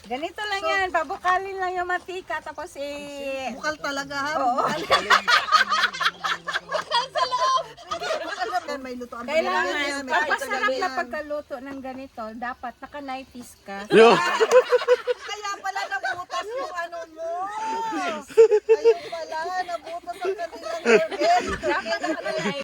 Ganito lang yan, pabukalin lang yung matika, tapos Bukal talaga ha? Oo. Bukal may luto. kailangan, papasarap na pagkaluto ng ganito, dapat naka-90s ka. Kaya pala nabutas yung ano mo. Kaya pala nabutas ang kanilang organ. Dapat naka-90s.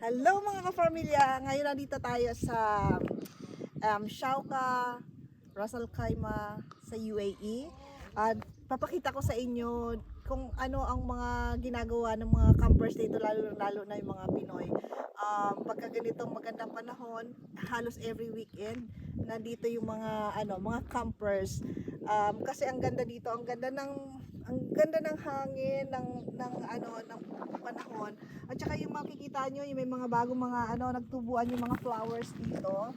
Hello mga ka-familia! Ngayon nandito tayo sa Shauka, Ras Al Khaimah sa UAE. At papakita ko sa inyo kung ano ang mga ginagawa ng mga campers dito, lalo na yung mga Pinoy. Pagka ganitong magandang panahon, halos every weekend nandito yung mga campers. Kasi ang ganda dito, ang ganda ng hangin ng panahon. At saka yung makikita nyo, yung may mga bagong mga nagtubuan yung mga flowers dito.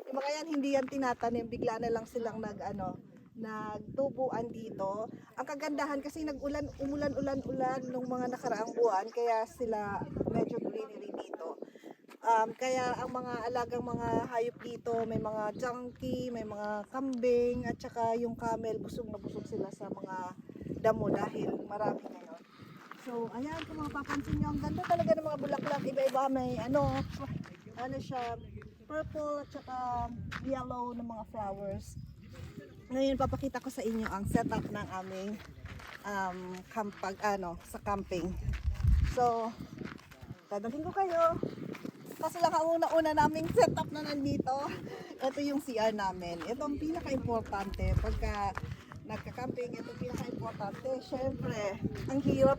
Yung mga yan, hindi yan tinatanim, bigla na lang silang nagtubuan dito. Ang kagandahan kasi umulan nung mga nakaraang buwan, kaya sila medyo greenery dito. Kaya ang mga alagang mga hayop dito, may mga junkie, may mga kambing, at saka yung camel, busog na busog sila sa mga damo dahil marami ngayon. So, ayan, kung mapapansin nyo, ang ganda talaga ng mga bulaklak. Iba-iba, may siya, purple at saka yellow ng mga flowers. Ngayon, papakita ko sa inyo ang setup ng aming sa camping. So, dadalhin ko kayo. Kasi lang ang una-una naming setup na nandito. Ito yung CR namin. Ito ang pinaka-importante pagka nagka-camping. Ito ang pinaka-importante. Siyempre, ang hirap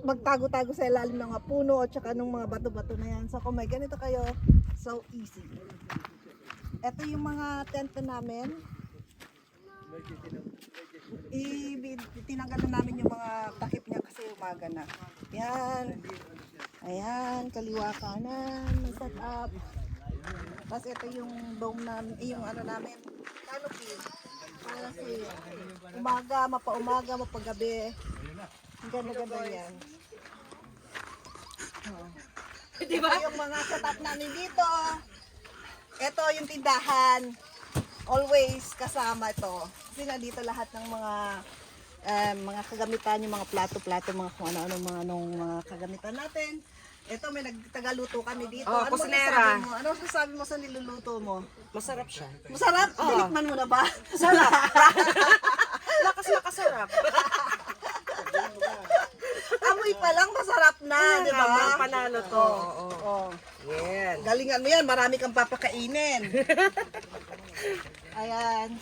magtago-tago sa ilalim ng mga puno at saka ng mga bato-bato na yan. So kung may ganito kayo, so easy. Ito yung mga tent namin. Tinanggal na namin yung mga takip niya kasi umaga na. Yan. Ayan, kaliwa kanan, may set up. Tapos ito yung dome namin, yung namin, canopy. Para sa umaga, mapaumaga, mapagabi. Ang ganda-ganda yan. Diba? Ito yung mga setup namin dito. Ito yung tindahan. Always kasama ito. Kasi nandito lahat ng mga kagamitan, yung mga plato-plato, mga kung ano-ano mga kagamitan natin. Ito, may nagtagaluto kami dito. Oh, ano kusinera. Ano sasabi mo sa niluluto mo? Masarap siya. Masarap? Oh. Tinikman mo na ba? Sarap. Lakas makasarap. Amoy pa lang masarap na, di ba? Panalo to. Oh. Yan. Galingan mo yan, marami kang papakainin. Ayan.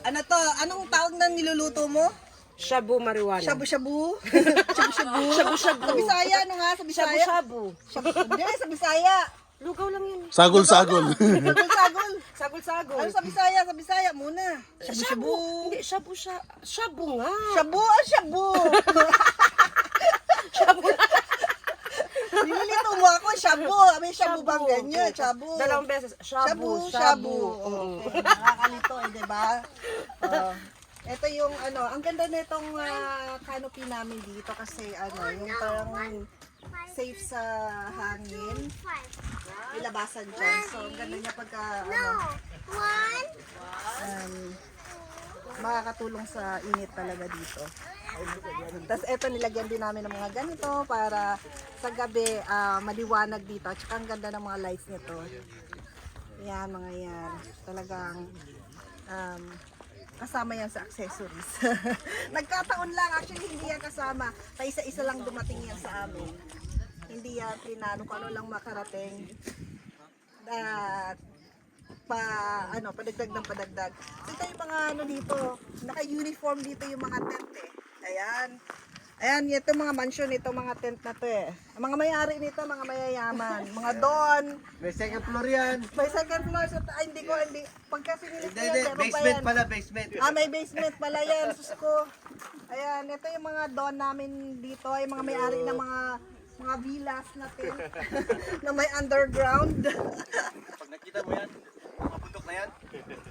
Ano to? Anong tawag na niluluto mo? Shabu marijuana. Shabu-shabu? Shabu-shabu? Shabu-shabu. Sa Bisaya, ano nga? Sa Bisaya? Shabu-shabu. Hindi, sa Bisaya. Lugaw lang yun. Sagol-sagol. Sagol-sagol. Sagol-sagol. Ano sa Bisaya? Sa Bisaya muna. Shabu-shabu. Hindi, shabu nga. Shabu o shabu? Shabu. Nililito mo ako, shabu. May shabu bang ganyan? Shabu. Dalawang beses. Shabu. Shabu. Okay. Nakakalito eh, diba? Ito yung ang ganda nitong canopy namin dito kasi yung parang safe sa hangin. May labasan dyan. So, ang ganda niya pagka makakatulong sa init talaga dito. Tapos ito nilagyan din namin ng mga ganito para sa gabi maliwanag dito. At saka ang ganda ng mga lights nito. Yan, mga yan. Talagang kasama yan sa accessories. Nagkataon lang, actually hindi yan kasama. Isa-isa lang dumating yan sa amin. Hindi yan plinano kung ano lang makarating. Padagdag ng padagdag. So, ito yung mga dito, naka-uniform dito yung mga tent eh. Ayan. Ayan, ito mga mansion, ito mga tent na to eh. Ang mga may-ari nito, mga mayayaman. Mga don. May second floor yan. May second floor. So, hindi. Pagka sinilis ko yan, meron pa Basement yan. pala, basement. May basement pala yan. Sus ko. Ayan, ito yung mga don namin dito. Yung mga may-ari ng mga villas natin. Na may underground. Pag nakita mo yan, mga bundok na yan.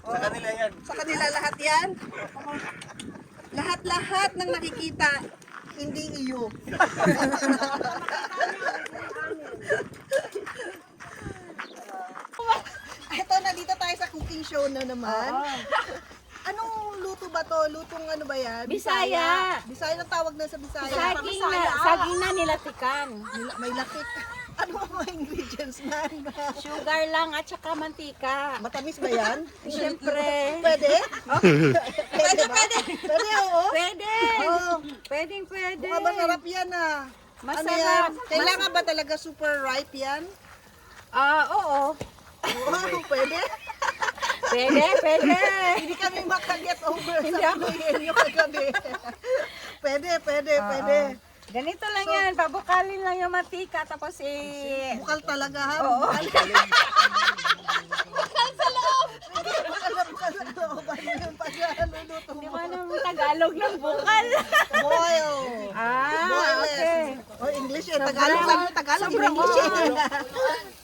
Sa kanila yan. Sa kanila lahat yan. Lahat-lahat ng nakikita, hindi iyo. show na naman. Oo. Anong luto ba to? Lutong ano ba yan? Bisaya. Bisaya ang tawag na sa Bisaya. Saging na nilatikan. May lakik. Ano ang mga ingredients na? Sugar lang at saka mantika. Matamis ba yan? Siyempre. Pwede? Pwede, pwede. Pwede, oo. Pwede. Oo. Pwedeng pwede. Mukhang masarap yan ah. Ano Masarap. yan? Kailangan ba talaga super ripe yan? Oo. Oo, pwede. Pwede. Hindi kami makaget over Hindi sa ako. inyo kagabi. Pwede. Ganito lang yan. Pabukalin lang yung mantika. Tapos Bukal talaga ha? Oo. Bukal sa loob! Bukal sa loob. Ano yung pag-aluluto Hindi mo? ko alam Tagalog ng bukal. Boil. Ah, okay. O English eh. Tagalog English eh.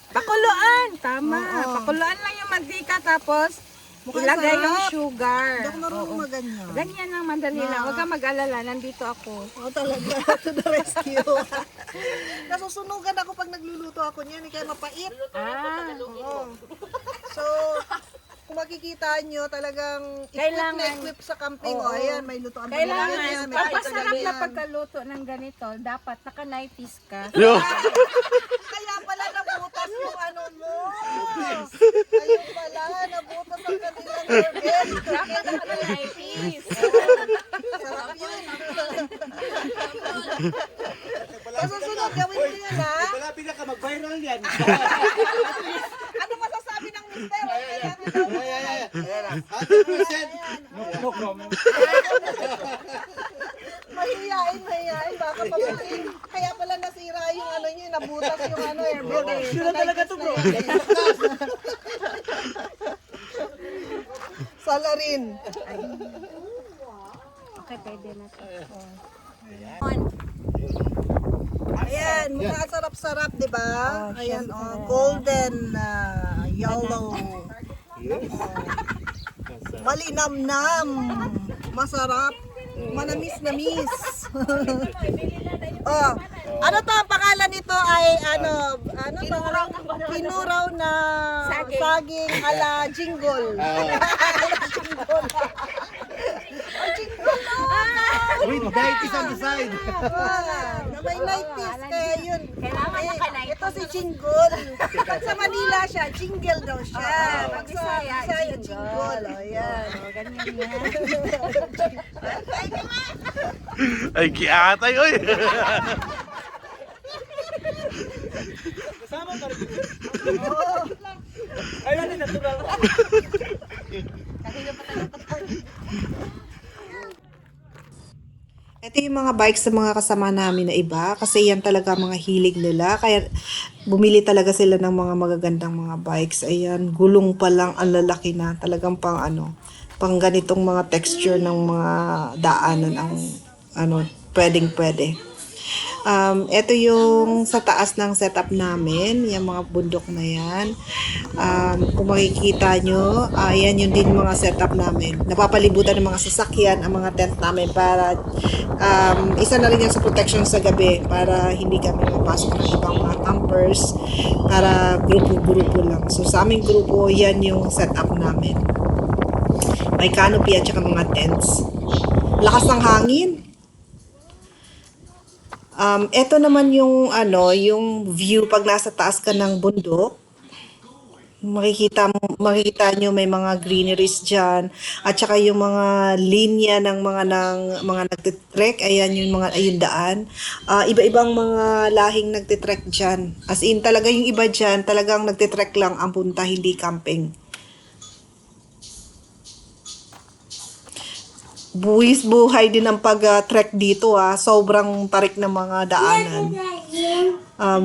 Pakuluan. Tama. Pakuluan lang yung mantika. Tapos Mukhang ilagay sarap. yung sugar. Hindi ako marunong maganyan. Ganyan lang, madali lang. Huwag kang mag-alala. Nandito ako. Oo talaga. To the rescue. Nasusunugan ako pag nagluluto ako niyan. Kaya mapait. Oo. So, kung makikita nyo, talagang Kailangan- equip sa camping. Oo. O, ayan, may luto ang Kailangan, may papasarap pagkagabi na yan. pagkaluto ng ganito, dapat naka-90s ka. Kaya pala nabutas yung ano mo. Ayun pala, nabutas ang kanilang organ. Dapat naka-90s. Sarap yun. Sa susunod, gawin mo yan ha. Wala pinaka mag-viral yan. Ano masasabi ng mister? Kailangan daw mo. 100%. No problem. Mahihain. Baka pamating. Kaya pala nasira yung ano nyo, nabutas yung ano, airbag eh. Sila talaga to bro. Salarin. Okay, pwede na to. Ayan, mukha sarap-sarap, di ba? Ayan, oh, golden, yellow. Malinamnam. Masarap. Manamis-namis. Oh, ano to ang pangalan nito ay ano kinuraw na saging ala jingle. Jingle. Jingle. With 90s on the side. Na may light piece kaya yun. Kailangan naka-90s. Ito si Jingle. Pag sa Manila siya, jingle daw siya. Pag sa Bisaya, Bisaya, jingle. jingle. O, yan. Ganyan yan. Ay, giatay, oy! Kasama pa rin. Ayun, natural. Ito yung mga bikes sa mga kasama namin na iba kasi yan talaga mga hilig nila. Kaya bumili talaga sila ng mga magagandang mga bikes. Ayan, gulong pa lang ang lalaki na. Talagang pang pang ganitong mga texture ng mga daanan ang pwedeng-pwede. Ito yung sa taas ng setup namin, yung mga bundok na yan. Kung makikita nyo, yan yung din mga setup namin. Napapalibutan ng mga sasakyan ang mga tent namin para isa na rin yan sa protection sa gabi para hindi kami mapasok ng ibang mga campers para grupo-grupo lang. So sa aming grupo, yan yung setup namin. May canopy at saka mga tents. Lakas ng hangin. Ito naman yung yung view pag nasa taas ka ng bundok. Makikita nyo may mga greeneries diyan at saka yung mga linya ng mga nagtitrek, ayan yung mga daan. Iba-ibang mga lahing nagtitrek diyan. As in talaga yung iba diyan, talagang nagtitrek lang ang punta, hindi camping. Buwis buhay din ang pag-trek dito sobrang tarik ng mga daanan.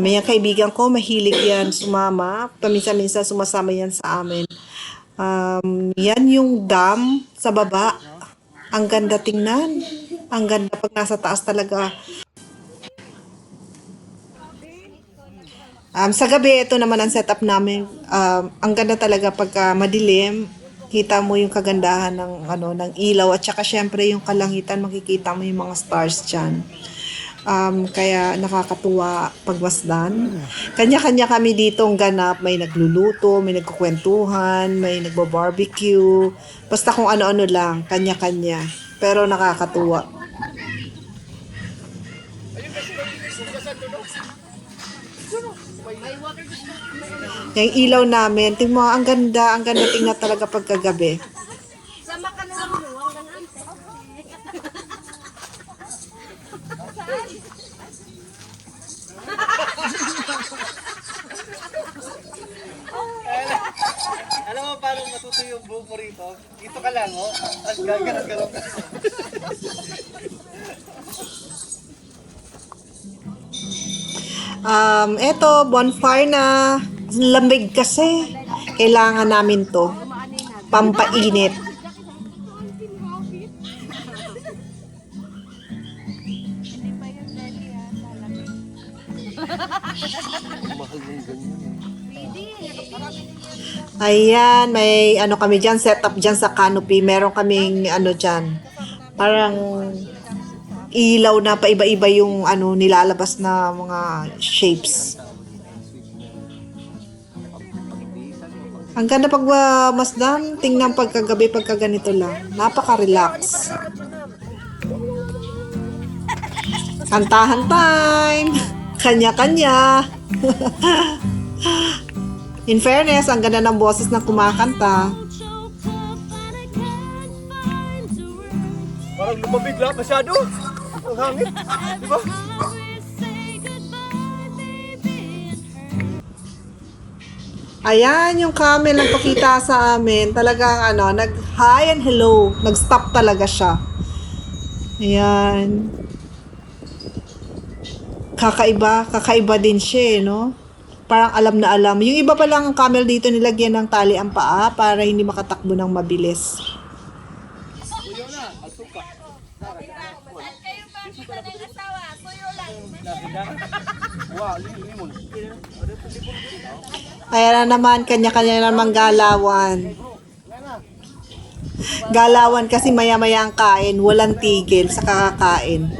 May kaibigan ko mahilig yan sumama, paminsan-minsan sumasama yan sa amin. Yan yung dam sa baba. Ang ganda tingnan. Ang ganda pag nasa taas talaga. Sa gabi, ito naman ang setup namin. Ang ganda talaga pagka madilim. Kita mo yung kagandahan ng ilaw at saka syempre yung kalangitan, makikita mo yung mga stars diyan. Kaya nakakatuwa pagmasdan. Kanya-kanya kami ditong ganap. May nagluluto, may nagkukwentuhan, may nagbo-barbecue. Basta kung ano-ano lang, kanya-kanya. Pero nakakatuwa. Yung ilaw namin, tingnan mo, ang ganda tingnan talaga pagkagabi. Sama ka na lang mo, ang ganante. Alam mo paano matutuyo yung buhok mo rito? Dito ka lang, oh. At gagalas ka lang. Eto, bonfire na. Lamig kasi. Kailangan namin to. Pampainit. Ayan, may ano kami dyan, setup dyan sa canopy. Meron kaming ano dyan, parang ilaw na paiba-iba yung ano nilalabas na mga shapes. Ang ganda pag masdan, tingnan pagkagabi, pagkaganito lang. Napaka-relax. Kantahan time! Kanya-kanya! In fairness, ang ganda ng boses ng kumakanta. Parang lumabig lang masyado. Ang hangin. Di ba? Ayan, yung camel nagpakita sa amin. Talagang ano, nag-hi and hello. Nag-stop talaga siya. Ayan. Kakaiba din siya, no? Parang alam na alam. Yung iba pa lang ang camel dito nilagyan ng tali ang paa para hindi makatakbo ng mabilis. Tuyo na. Asuka. Wow, limon. Kaya na naman, kanya-kanya naman galawan. Galawan kasi maya-maya ang kain. Walang tigil sa kakakain.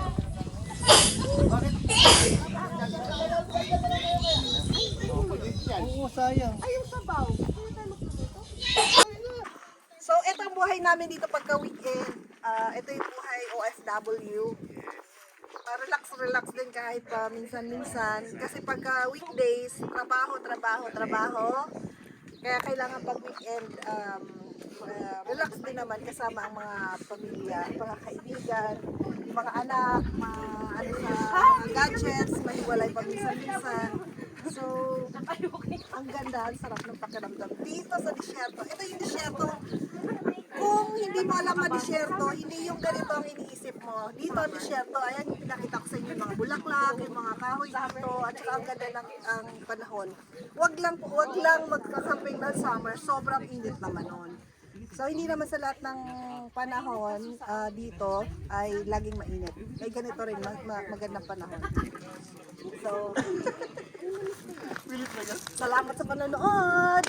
Oo, sayang. So, ito ang buhay namin dito pagka weekend. Ito yung buhay OFW. Relax din kahit minsan-minsan. Kasi pagka weekdays, trabaho. Kaya kailangan pag weekend, relax din naman kasama ang mga pamilya, mga kaibigan, mga anak, mga gadgets, mahiwalay pa minsan-minsan. So, ang ganda, ang sarap ng pakiramdam. Dito sa disyerto, ito yung disyerto. Kung hindi mo alam na disyerto, hindi yung ganito ang iniisip mo. Dito ang disyerto, ayan yung pinakita ko sa inyo, yung mga bulaklak, yung mga kahoy dito, at saka ang ganda ng ang panahon. Wag lang magkakamping ng summer, sobrang init naman nun. So, hindi naman sa lahat ng panahon dito ay laging mainit. May ganito rin, magandang panahon. So, salamat sa panonood!